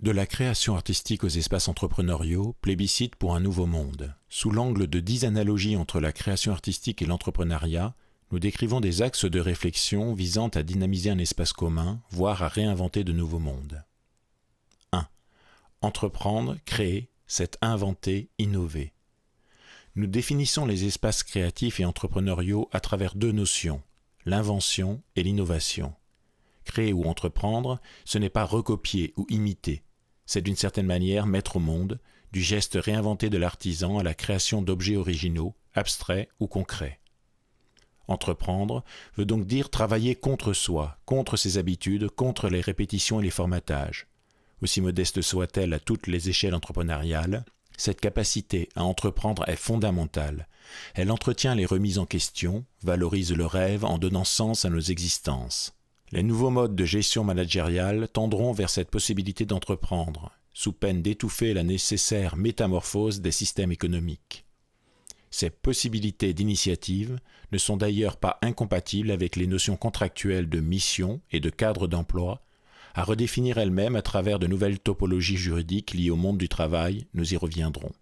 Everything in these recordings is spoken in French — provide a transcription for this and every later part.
De la création artistique aux espaces entrepreneuriaux, plébiscite pour un nouveau monde. Sous l'angle de 10 analogies entre la création artistique et l'entrepreneuriat, nous décrivons des axes de réflexion visant à dynamiser un espace commun, voire à réinventer de nouveaux mondes. 1. Entreprendre, créer, c'est inventer, innover. Nous définissons les espaces créatifs et entrepreneuriaux à travers deux notions, l'invention et l'innovation. Créer ou entreprendre, ce n'est pas recopier ou imiter. C'est d'une certaine manière mettre au monde, du geste réinventé de l'artisan à la création d'objets originaux, abstraits ou concrets. Entreprendre veut donc dire travailler contre soi, contre ses habitudes, contre les répétitions et les formatages. Aussi modeste soit-elle à toutes les échelles entrepreneuriales, cette capacité à entreprendre est fondamentale. Elle entretient les remises en question, valorise le rêve en donnant sens à nos existences. Les nouveaux modes de gestion managériale tendront vers cette possibilité d'entreprendre, sous peine d'étouffer la nécessaire métamorphose des systèmes économiques. Ces possibilités d'initiative ne sont d'ailleurs pas incompatibles avec les notions contractuelles de mission et de cadre d'emploi, à redéfinir elles-mêmes à travers de nouvelles topologies juridiques liées au monde du travail, nous y reviendrons.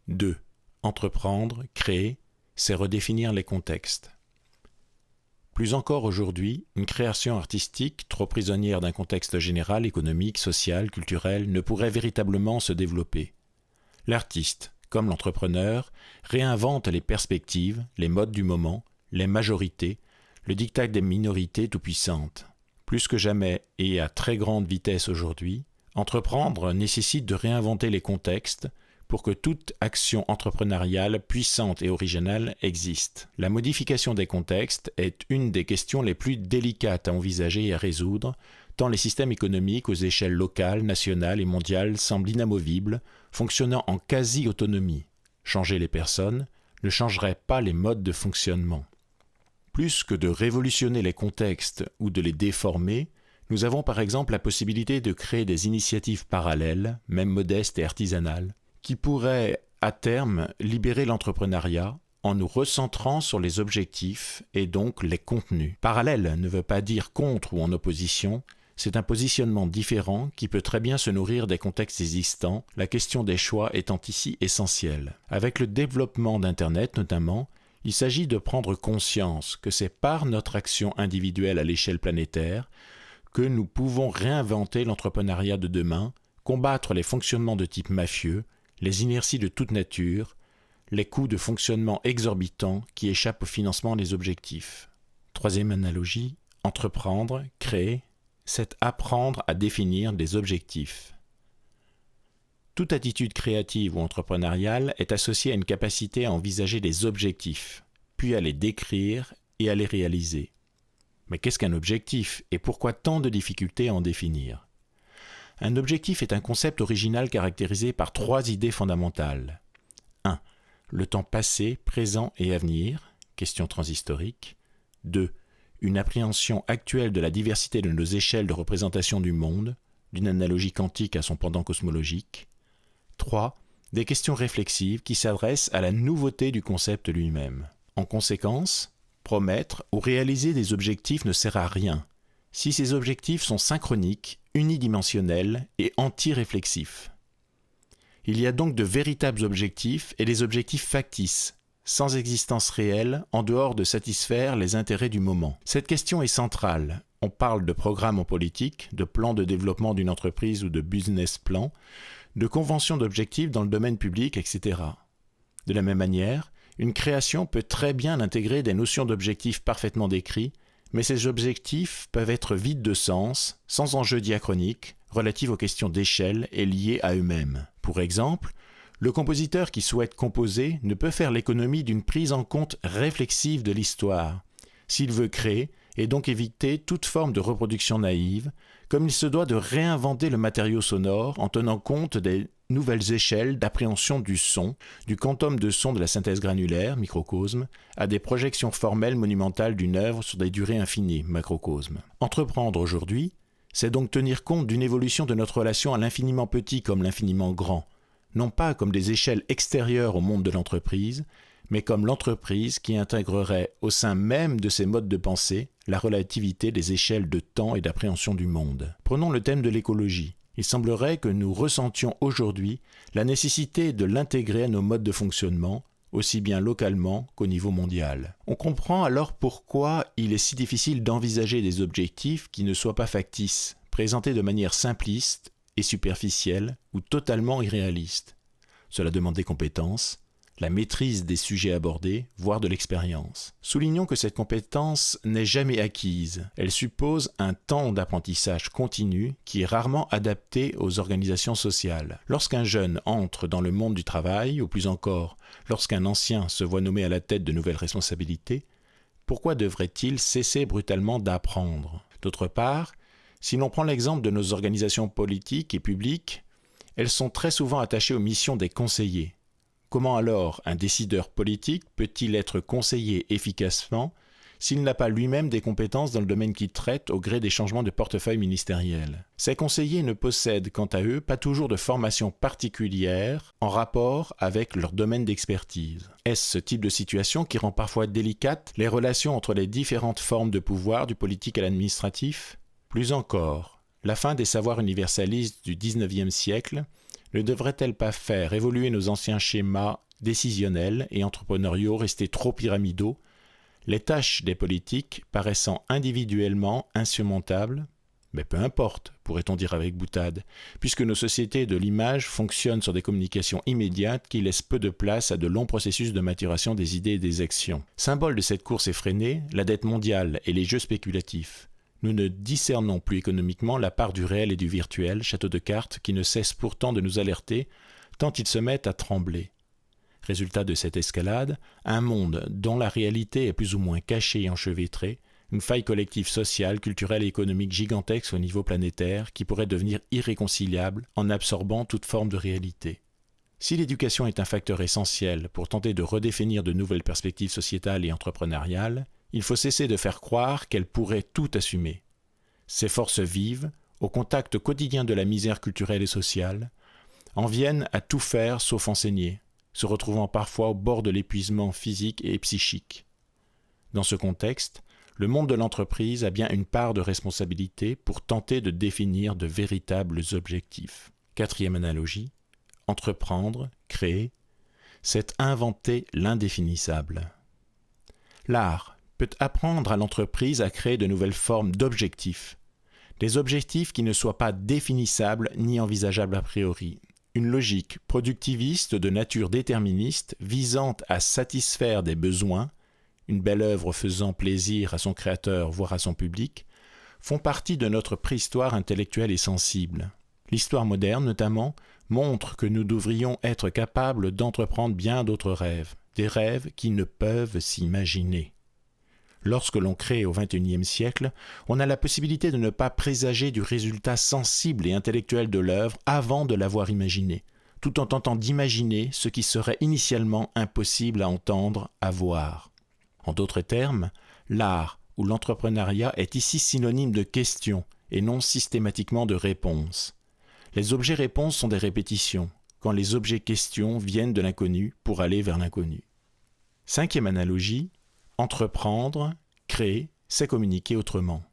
2. Entreprendre, créer, c'est redéfinir les contextes. Plus encore aujourd'hui, une création artistique, trop prisonnière d'un contexte général, économique, social, culturel, ne pourrait véritablement se développer. L'artiste, comme l'entrepreneur, réinvente les perspectives, les modes du moment, les majorités, le diktat des minorités tout-puissantes. Plus que jamais, et à très grande vitesse aujourd'hui, entreprendre nécessite de réinventer les contextes, pour que toute action entrepreneuriale puissante et originale existe. La modification des contextes est une des questions les plus délicates à envisager et à résoudre, tant les systèmes économiques aux échelles locales, nationales et mondiales semblent inamovibles, fonctionnant en quasi-autonomie. Changer les personnes ne changerait pas les modes de fonctionnement. Plus que de révolutionner les contextes ou de les déformer, nous avons par exemple la possibilité de créer des initiatives parallèles, même modestes et artisanales, qui pourrait, à terme, libérer l'entrepreneuriat en nous recentrant sur les objectifs et donc les contenus. Parallèle ne veut pas dire contre ou en opposition, c'est un positionnement différent qui peut très bien se nourrir des contextes existants, la question des choix étant ici essentielle. Avec le développement d'Internet notamment, il s'agit de prendre conscience que c'est par notre action individuelle à l'échelle planétaire que nous pouvons réinventer l'entrepreneuriat de demain, combattre les fonctionnements de type mafieux, les inerties de toute nature, les coûts de fonctionnement exorbitants qui échappent au financement des objectifs. Troisième analogie, entreprendre, créer, c'est apprendre à définir des objectifs. Toute attitude créative ou entrepreneuriale est associée à une capacité à envisager des objectifs, puis à les décrire et à les réaliser. Mais qu'est-ce qu'un objectif et pourquoi tant de difficultés à en définir ? Un objectif est un concept original caractérisé par 3 idées fondamentales. 1. Le temps passé, présent et à venir, question transhistorique. 2. Une appréhension actuelle de la diversité de nos échelles de représentation du monde, d'une analogie quantique à son pendant cosmologique. 3. Des questions réflexives qui s'adressent à la nouveauté du concept lui-même. En conséquence, promettre ou réaliser des objectifs ne sert à rien si ces objectifs sont synchroniques, unidimensionnels et anti-réflexifs. Il y a donc de véritables objectifs et des objectifs factices, sans existence réelle, en dehors de satisfaire les intérêts du moment. Cette question est centrale. On parle de programme en politique, de plan de développement d'une entreprise ou de business plan, de convention d'objectifs dans le domaine public, etc. De la même manière, une création peut très bien intégrer des notions d'objectifs parfaitement décrits, mais ces objectifs peuvent être vides de sens, sans enjeu diachronique, relatifs aux questions d'échelle et liés à eux-mêmes. Pour exemple, le compositeur qui souhaite composer ne peut faire l'économie d'une prise en compte réflexive de l'histoire, s'il veut créer et donc éviter toute forme de reproduction naïve, comme il se doit de réinventer le matériau sonore en tenant compte des nouvelles échelles d'appréhension du son, du quantum de son de la synthèse granulaire, microcosme, à des projections formelles monumentales d'une œuvre sur des durées infinies, macrocosme. Entreprendre aujourd'hui, c'est donc tenir compte d'une évolution de notre relation à l'infiniment petit comme l'infiniment grand, non pas comme des échelles extérieures au monde de l'entreprise, mais comme l'entreprise qui intégrerait au sein même de ses modes de pensée la relativité des échelles de temps et d'appréhension du monde. Prenons le thème de l'écologie. Il semblerait que nous ressentions aujourd'hui la nécessité de l'intégrer à nos modes de fonctionnement, aussi bien localement qu'au niveau mondial. On comprend alors pourquoi il est si difficile d'envisager des objectifs qui ne soient pas factices, présentés de manière simpliste et superficielle ou totalement irréaliste. Cela demande des compétences, la maîtrise des sujets abordés, voire de l'expérience. Soulignons que cette compétence n'est jamais acquise. Elle suppose un temps d'apprentissage continu qui est rarement adapté aux organisations sociales. Lorsqu'un jeune entre dans le monde du travail, ou plus encore, lorsqu'un ancien se voit nommé à la tête de nouvelles responsabilités, pourquoi devrait-il cesser brutalement d'apprendre? D'autre part, si l'on prend l'exemple de nos organisations politiques et publiques, elles sont très souvent attachées aux missions des conseillers. Comment alors un décideur politique peut-il être conseillé efficacement s'il n'a pas lui-même des compétences dans le domaine qu'il traite au gré des changements de portefeuille ministériel? Ces conseillers ne possèdent quant à eux pas toujours de formation particulière en rapport avec leur domaine d'expertise. Est-ce ce type de situation qui rend parfois délicates les relations entre les différentes formes de pouvoir, du politique à l'administratif? Plus encore, la fin des savoirs universalistes du XIXe siècle ne devrait-elle pas faire évoluer nos anciens schémas décisionnels et entrepreneuriaux restés trop pyramidaux, les tâches des politiques paraissant individuellement insurmontables? Mais peu importe, pourrait-on dire avec boutade, puisque nos sociétés de l'image fonctionnent sur des communications immédiates qui laissent peu de place à de longs processus de maturation des idées et des actions. Symbole de cette course effrénée, la dette mondiale et les jeux spéculatifs. Nous ne discernons plus économiquement la part du réel et du virtuel, château de cartes, qui ne cesse pourtant de nous alerter, tant ils se mettent à trembler. Résultat de cette escalade, un monde dont la réalité est plus ou moins cachée et enchevêtrée, une faille collective sociale, culturelle et économique gigantesque au niveau planétaire qui pourrait devenir irréconciliable en absorbant toute forme de réalité. Si l'éducation est un facteur essentiel pour tenter de redéfinir de nouvelles perspectives sociétales et entrepreneuriales, il faut cesser de faire croire qu'elle pourrait tout assumer. Ces forces vives, au contact quotidien de la misère culturelle et sociale, en viennent à tout faire sauf enseigner, se retrouvant parfois au bord de l'épuisement physique et psychique. Dans ce contexte, le monde de l'entreprise a bien une part de responsabilité pour tenter de définir de véritables objectifs. Quatrième analogie, entreprendre, créer, c'est inventer l'indéfinissable. L'art peut apprendre à l'entreprise à créer de nouvelles formes d'objectifs. Des objectifs qui ne soient pas définissables ni envisageables a priori. Une logique productiviste de nature déterministe visant à satisfaire des besoins, une belle œuvre faisant plaisir à son créateur voire à son public, font partie de notre préhistoire intellectuelle et sensible. L'histoire moderne notamment montre que nous devrions être capables d'entreprendre bien d'autres rêves, des rêves qui ne peuvent s'imaginer. Lorsque l'on crée au XXIe siècle, on a la possibilité de ne pas présager du résultat sensible et intellectuel de l'œuvre avant de l'avoir imaginée, tout en tentant d'imaginer ce qui serait initialement impossible à entendre, à voir. En d'autres termes, l'art ou l'entrepreneuriat est ici synonyme de question et non systématiquement de réponse. Les objets-réponses sont des répétitions, quand les objets-questions viennent de l'inconnu pour aller vers l'inconnu. Cinquième analogie, entreprendre, créer, c'est communiquer autrement.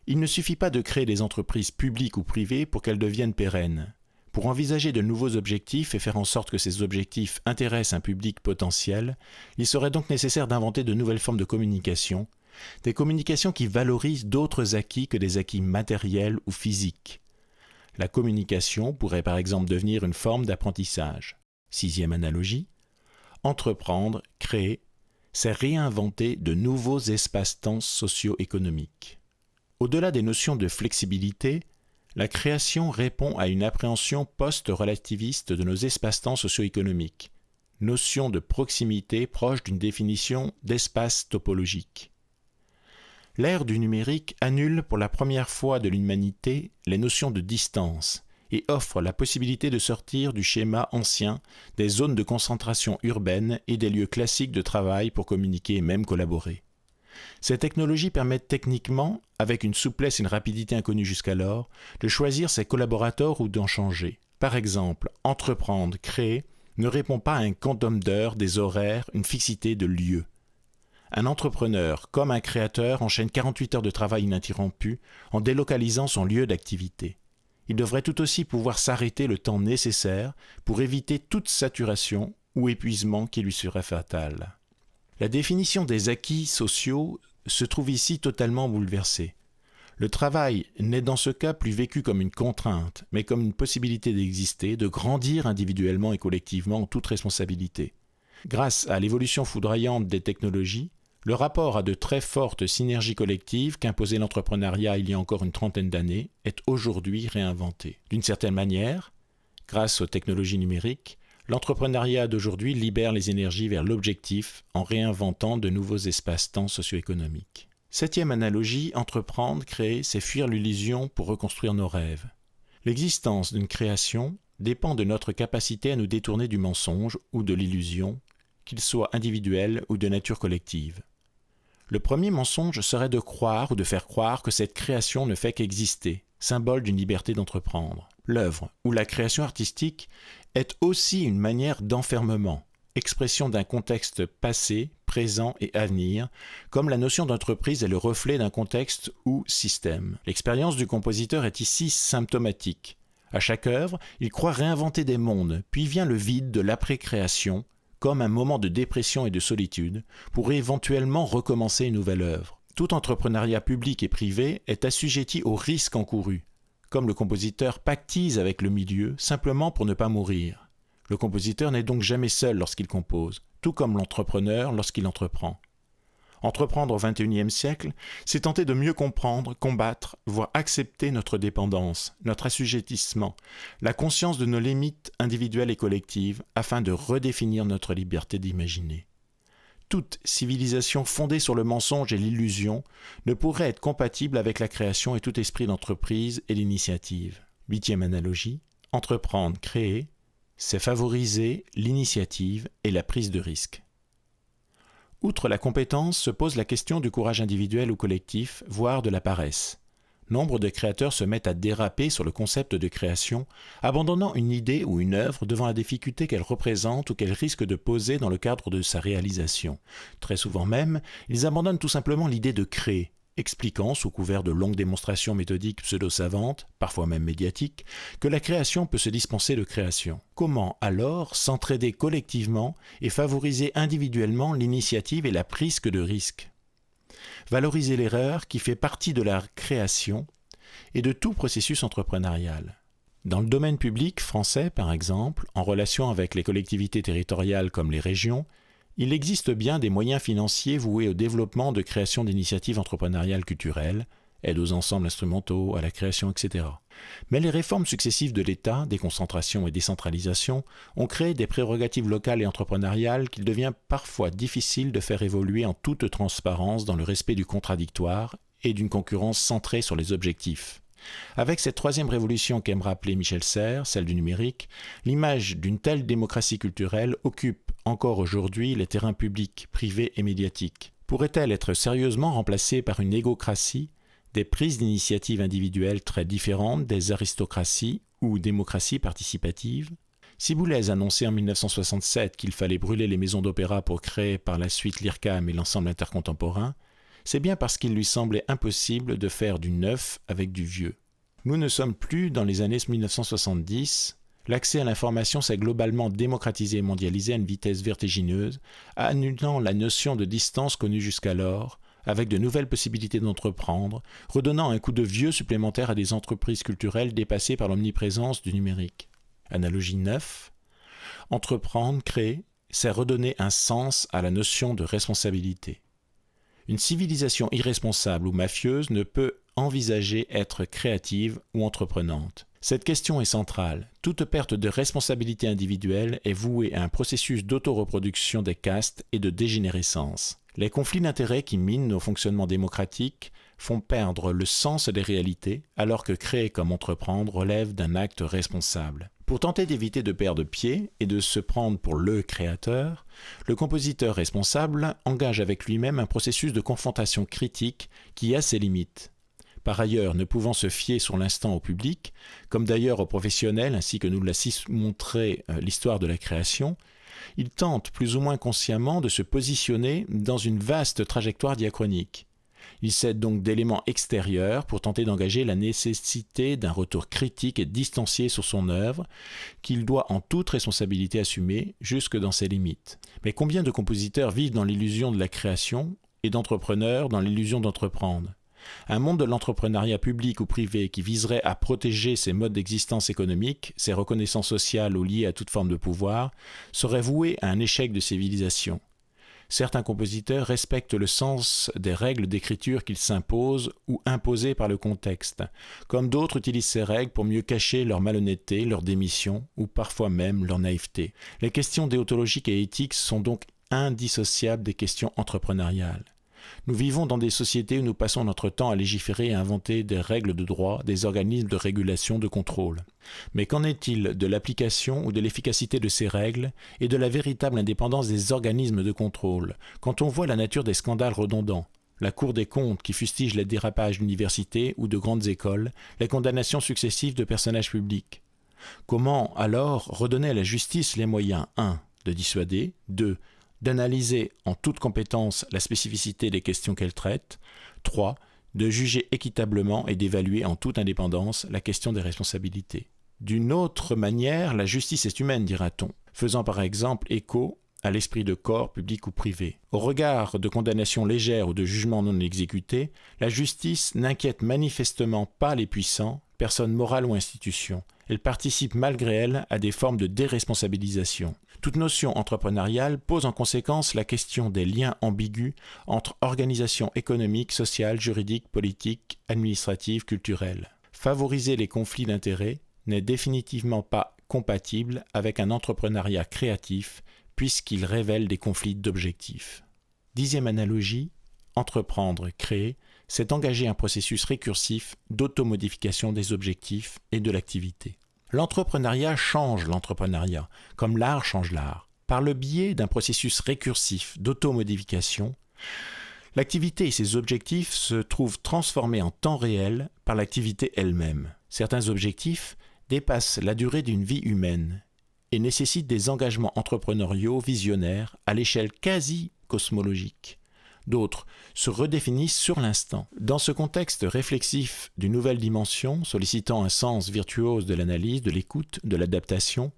Il ne suffit pas de créer des entreprises publiques ou privées pour qu'elles deviennent pérennes. Pour envisager de nouveaux objectifs et faire en sorte que ces objectifs intéressent un public potentiel, il serait donc nécessaire d'inventer de nouvelles formes de communication, des communications qui valorisent d'autres acquis que des acquis matériels ou physiques. La communication pourrait par exemple devenir une forme d'apprentissage. Sixième analogie, entreprendre, créer, c'est réinventer de nouveaux espaces-temps socio-économiques. Au-delà des notions de flexibilité, la création répond à une appréhension post-relativiste de nos espaces-temps socio-économiques, notion de proximité proche d'une définition d'espace topologique. L'ère du numérique annule pour la première fois de l'humanité les notions de distance et offre la possibilité de sortir du schéma ancien des zones de concentration urbaine et des lieux classiques de travail pour communiquer et même collaborer. Ces technologies permettent techniquement, avec une souplesse et une rapidité inconnues jusqu'alors, de choisir ses collaborateurs ou d'en changer. Par exemple, entreprendre, créer, ne répond pas à un quantum d'heures, des horaires, une fixité de lieux. Un entrepreneur, comme un créateur, enchaîne 48 heures de travail ininterrompu en délocalisant son lieu d'activité. il devrait tout aussi pouvoir s'arrêter le temps nécessaire pour éviter toute saturation ou épuisement qui lui serait fatal. La définition des acquis sociaux se trouve ici totalement bouleversée. Le travail n'est dans ce cas plus vécu comme une contrainte, mais comme une possibilité d'exister, de grandir individuellement et collectivement en toute responsabilité. Grâce à l'évolution foudroyante des technologies, le rapport à de très fortes synergies collectives qu'imposait l'entrepreneuriat il y a encore une trentaine d'années est aujourd'hui réinventé. D'une certaine manière, grâce aux technologies numériques, l'entrepreneuriat d'aujourd'hui libère les énergies vers l'objectif en réinventant de nouveaux espaces-temps socio-économiques. Septième analogie, entreprendre, créer, c'est fuir l'illusion pour reconstruire nos rêves. L'existence d'une création dépend de notre capacité à nous détourner du mensonge ou de l'illusion, qu'il soit individuel ou de nature collective. Le premier mensonge serait de croire ou de faire croire que cette création ne fait qu'exister, symbole d'une liberté d'entreprendre. L'œuvre ou la création artistique est aussi une manière d'enfermement, expression d'un contexte passé, présent et à venir, comme la notion d'entreprise est le reflet d'un contexte ou système. L'expérience du compositeur est ici symptomatique. À chaque œuvre, il croit réinventer des mondes, puis vient le vide de l'après-création, comme un moment de dépression et de solitude, pour éventuellement recommencer une nouvelle œuvre. Tout entrepreneuriat public et privé est assujetti au risque encouru, comme le compositeur pactise avec le milieu simplement pour ne pas mourir. Le compositeur n'est donc jamais seul lorsqu'il compose, tout comme l'entrepreneur lorsqu'il entreprend. Entreprendre au XXIe siècle, c'est tenter de mieux comprendre, combattre, voire accepter notre dépendance, notre assujettissement, la conscience de nos limites individuelles et collectives, afin de redéfinir notre liberté d'imaginer. Toute civilisation fondée sur le mensonge et l'illusion ne pourrait être compatible avec la création et tout esprit d'entreprise et l'initiative. Huitième analogie, entreprendre, créer, c'est favoriser l'initiative et la prise de risque. Outre la compétence, se pose la question du courage individuel ou collectif, voire de la paresse. Nombre de créateurs se mettent à déraper sur le concept de création, abandonnant une idée ou une œuvre devant la difficulté qu'elle représente ou qu'elle risque de poser dans le cadre de sa réalisation. Très souvent même, ils abandonnent tout simplement l'idée de créer, expliquant, sous couvert de longues démonstrations méthodiques pseudo-savantes, parfois même médiatiques, que la création peut se dispenser de création. Comment alors s'entraider collectivement et favoriser individuellement l'initiative et la prise de risque? Valoriser l'erreur qui fait partie de la création et de tout processus entrepreneurial. Dans le domaine public français, par exemple, en relation avec les collectivités territoriales comme les régions, il existe bien des moyens financiers voués au développement de création d'initiatives entrepreneuriales culturelles, aide aux ensembles instrumentaux, à la création, etc. Mais les réformes successives de l'État, déconcentration et décentralisation, ont créé des prérogatives locales et entrepreneuriales qu'il devient parfois difficile de faire évoluer en toute transparence dans le respect du contradictoire et d'une concurrence centrée sur les objectifs. Avec cette troisième révolution qu'aime rappeler Michel Serres, celle du numérique, l'image d'une telle démocratie culturelle occupe encore aujourd'hui les terrains publics, privés et médiatiques. Pourrait-elle être sérieusement remplacée par une égocratie, des prises d'initiatives individuelles très différentes des aristocraties ou démocraties participatives? Si Boulez annonçait en 1967 qu'il fallait brûler les maisons d'opéra pour créer par la suite l'IRCAM et l'ensemble intercontemporain, c'est bien parce qu'il lui semblait impossible de faire du neuf avec du vieux. Nous ne sommes plus dans les années 1970. L'accès à l'information s'est globalement démocratisé et mondialisé à une vitesse vertigineuse, annulant la notion de distance connue jusqu'alors, avec de nouvelles possibilités d'entreprendre, redonnant un coup de vieux supplémentaire à des entreprises culturelles dépassées par l'omniprésence du numérique. Analogie 9. Entreprendre, créer, c'est redonner un sens à la notion de responsabilité. Une civilisation irresponsable ou mafieuse ne peut envisager être créative ou entreprenante. Cette question est centrale. Toute perte de responsabilité individuelle est vouée à un processus d'autoreproduction des castes et de dégénérescence. Les conflits d'intérêts qui minent nos fonctionnements démocratiques font perdre le sens des réalités, alors que créer comme entreprendre relève d'un acte responsable. Pour tenter d'éviter de perdre pied et de se prendre pour le créateur, le compositeur responsable engage avec lui-même un processus de confrontation critique qui a ses limites. Par ailleurs, ne pouvant se fier sur l'instant au public, comme d'ailleurs aux professionnels ainsi que nous l'a montré l'histoire de la création, il tente plus ou moins consciemment de se positionner dans une vaste trajectoire diachronique. Il s'aide donc d'éléments extérieurs pour tenter d'engager la nécessité d'un retour critique et distancié sur son œuvre, qu'il doit en toute responsabilité assumer, jusque dans ses limites. Mais combien de compositeurs vivent dans l'illusion de la création et d'entrepreneurs dans l'illusion d'entreprendre ? Un monde de l'entrepreneuriat public ou privé qui viserait à protéger ses modes d'existence économique, ses reconnaissances sociales ou liées à toute forme de pouvoir, serait voué à un échec de civilisation. Certains compositeurs respectent le sens des règles d'écriture qu'ils s'imposent ou imposées par le contexte, comme d'autres utilisent ces règles pour mieux cacher leur malhonnêteté, leur démission ou parfois même leur naïveté. Les questions déontologiques et éthiques sont donc indissociables des questions entrepreneuriales. Nous vivons dans des sociétés où nous passons notre temps à légiférer et à inventer des règles de droit, des organismes de régulation, de contrôle. Mais qu'en est-il de l'application ou de l'efficacité de ces règles et de la véritable indépendance des organismes de contrôle, quand on voit la nature des scandales redondants, la Cour des comptes qui fustige les dérapages d'universités ou de grandes écoles, les condamnations successives de personnages publics? Comment alors redonner à la justice les moyens 1. De dissuader, 2. D'analyser en toute compétence la spécificité des questions qu'elle traite, 3. De juger équitablement et d'évaluer en toute indépendance la question des responsabilités. D'une autre manière, la justice est humaine, dira-t-on, faisant par exemple écho à l'esprit de corps public ou privé. Au regard de condamnations légères ou de jugements non exécutés, la justice n'inquiète manifestement pas les puissants, personnes morales ou institutions. Elle participe malgré elle à des formes de déresponsabilisation. Toute notion entrepreneuriale pose en conséquence la question des liens ambigus entre organisations économiques, sociales, juridiques, politiques, administratives, culturelles. Favoriser les conflits d'intérêts n'est définitivement pas compatible avec un entrepreneuriat créatif puisqu'il révèle des conflits d'objectifs. 10e analogie, entreprendre, créer, c'est engager un processus récursif d'automodification des objectifs et de l'activité. L'entrepreneuriat change l'entrepreneuriat, comme l'art change l'art. Par le biais d'un processus récursif d'automodification, l'activité et ses objectifs se trouvent transformés en temps réel par l'activité elle-même. Certains objectifs dépassent la durée d'une vie humaine et nécessitent des engagements entrepreneuriaux visionnaires à l'échelle quasi cosmologique. D'autres se redéfinissent sur l'instant. Dans ce contexte réflexif d'une nouvelle dimension, sollicitant un sens virtuose de l'analyse, de l'écoute, de l'adaptation,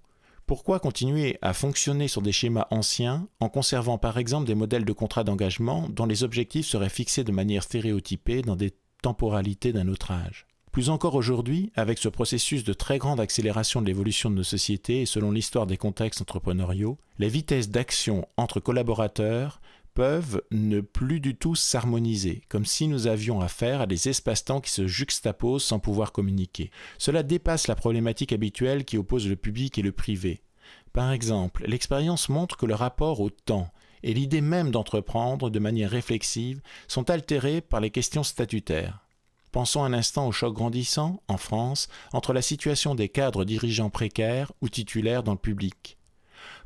pourquoi continuer à fonctionner sur des schémas anciens en conservant par exemple des modèles de contrat d'engagement dont les objectifs seraient fixés de manière stéréotypée dans des temporalités d'un autre âge? Plus encore aujourd'hui, avec ce processus de très grande accélération de l'évolution de nos sociétés et selon l'histoire des contextes entrepreneuriaux, les vitesses d'action entre collaborateurs peuvent ne plus du tout s'harmoniser, comme si nous avions affaire à des espaces-temps qui se juxtaposent sans pouvoir communiquer. Cela dépasse la problématique habituelle qui oppose le public et le privé. Par exemple, l'expérience montre que le rapport au temps et l'idée même d'entreprendre de manière réflexive sont altérés par les questions statutaires. Pensons un instant au choc grandissant, en France, entre la situation des cadres dirigeants précaires ou titulaires dans le public.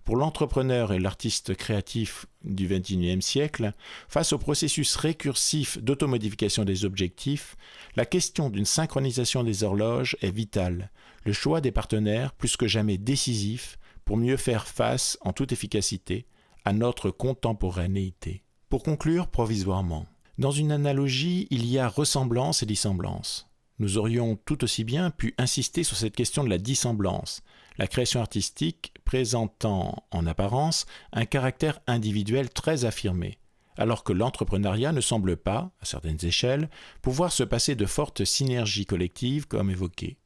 Pour l'entrepreneur et l'artiste créatif du XXIe siècle, face au processus récursif d'automodification des objectifs, la question d'une synchronisation des horloges est vitale, le choix des partenaires plus que jamais décisif pour mieux faire face en toute efficacité à notre contemporanéité. Pour conclure provisoirement, dans une analogie, il y a ressemblance et dissemblance. Nous aurions tout aussi bien pu insister sur cette question de la dissemblance, la création artistique présentant en apparence un caractère individuel très affirmé, alors que l'entrepreneuriat ne semble pas, à certaines échelles, pouvoir se passer de fortes synergies collectives comme évoquées.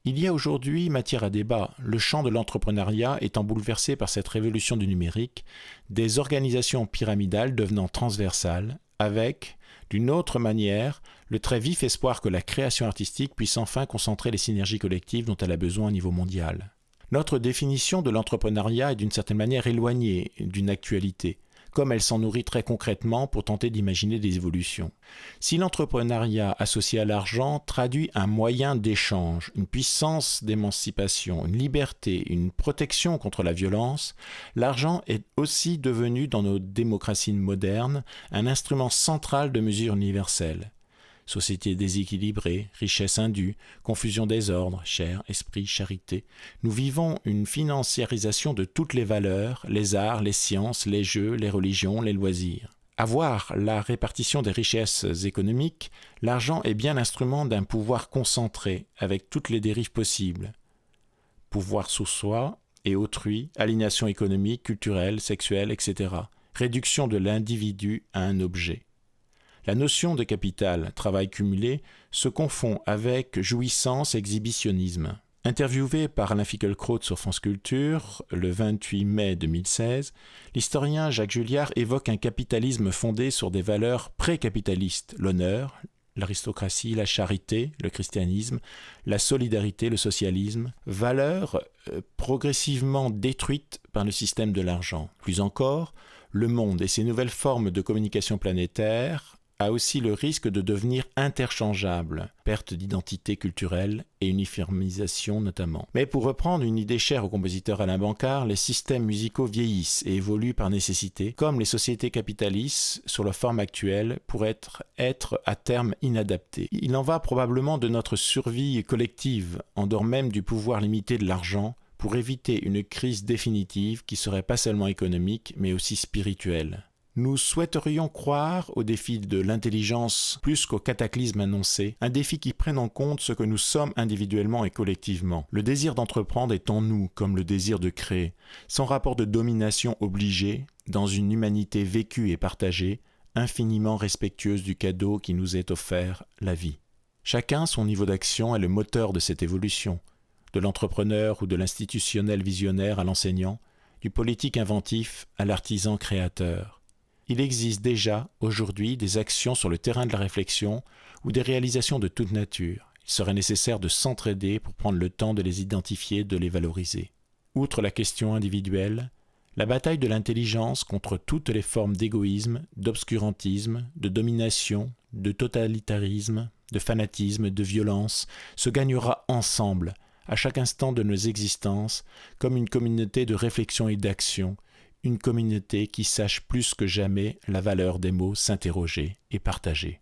Il y a aujourd'hui matière à débat, le champ de l'entrepreneuriat étant bouleversé par cette révolution du numérique, des organisations pyramidales devenant transversales, avec, d'une autre manière, le très vif espoir que la création artistique puisse enfin concentrer les synergies collectives dont elle a besoin au niveau mondial. Notre définition de l'entrepreneuriat est d'une certaine manière éloignée d'une actualité, comme elle s'en nourrit très concrètement pour tenter d'imaginer des évolutions. Si l'entrepreneuriat associé à l'argent traduit un moyen d'échange, une puissance d'émancipation, une liberté, une protection contre la violence, l'argent est aussi devenu dans nos démocraties modernes un instrument central de mesure universelle. Société déséquilibrée, richesse indue, confusion des ordres, chair, esprit, charité. Nous vivons une financiarisation de toutes les valeurs, les arts, les sciences, les jeux, les religions, les loisirs. À voir la répartition des richesses économiques, l'argent est bien l'instrument d'un pouvoir concentré, avec toutes les dérives possibles. Pouvoir sur soi et autrui, aliénation économique, culturelle, sexuelle, etc. Réduction de l'individu à un objet. La notion de capital, travail cumulé, se confond avec jouissance et exhibitionnisme. Interviewé par Alain Finkielkraut sur France Culture le 28 mai 2016, l'historien Jacques Julliard évoque un capitalisme fondé sur des valeurs pré-capitalistes, l'honneur, l'aristocratie, la charité, le christianisme, la solidarité, le socialisme, valeurs progressivement détruites par le système de l'argent. Plus encore, le monde et ses nouvelles formes de communication planétaire a aussi le risque de devenir interchangeable, perte d'identité culturelle et uniformisation notamment. Mais pour reprendre une idée chère au compositeur Alain Bancard, les systèmes musicaux vieillissent et évoluent par nécessité, comme les sociétés capitalistes, sur leur forme actuelle, pourraient être à terme inadaptées. Il en va probablement de notre survie collective, en dehors même du pouvoir limité de l'argent, pour éviter une crise définitive qui serait pas seulement économique, mais aussi spirituelle. Nous souhaiterions croire au défi de l'intelligence plus qu'au cataclysme annoncé, un défi qui prenne en compte ce que nous sommes individuellement et collectivement. Le désir d'entreprendre est en nous, comme le désir de créer, sans rapport de domination obligée, dans une humanité vécue et partagée, infiniment respectueuse du cadeau qui nous est offert, la vie. Chacun, son niveau d'action est le moteur de cette évolution, de l'entrepreneur ou de l'institutionnel visionnaire à l'enseignant, du politique inventif à l'artisan créateur. Il existe déjà, aujourd'hui, des actions sur le terrain de la réflexion ou des réalisations de toute nature. Il serait nécessaire de s'entraider pour prendre le temps de les identifier, de les valoriser. Outre la question individuelle, la bataille de l'intelligence contre toutes les formes d'égoïsme, d'obscurantisme, de domination, de totalitarisme, de fanatisme, de violence, se gagnera ensemble, à chaque instant de nos existences, comme une communauté de réflexion et d'action, une communauté qui sache plus que jamais la valeur des mots s'interroger et partager.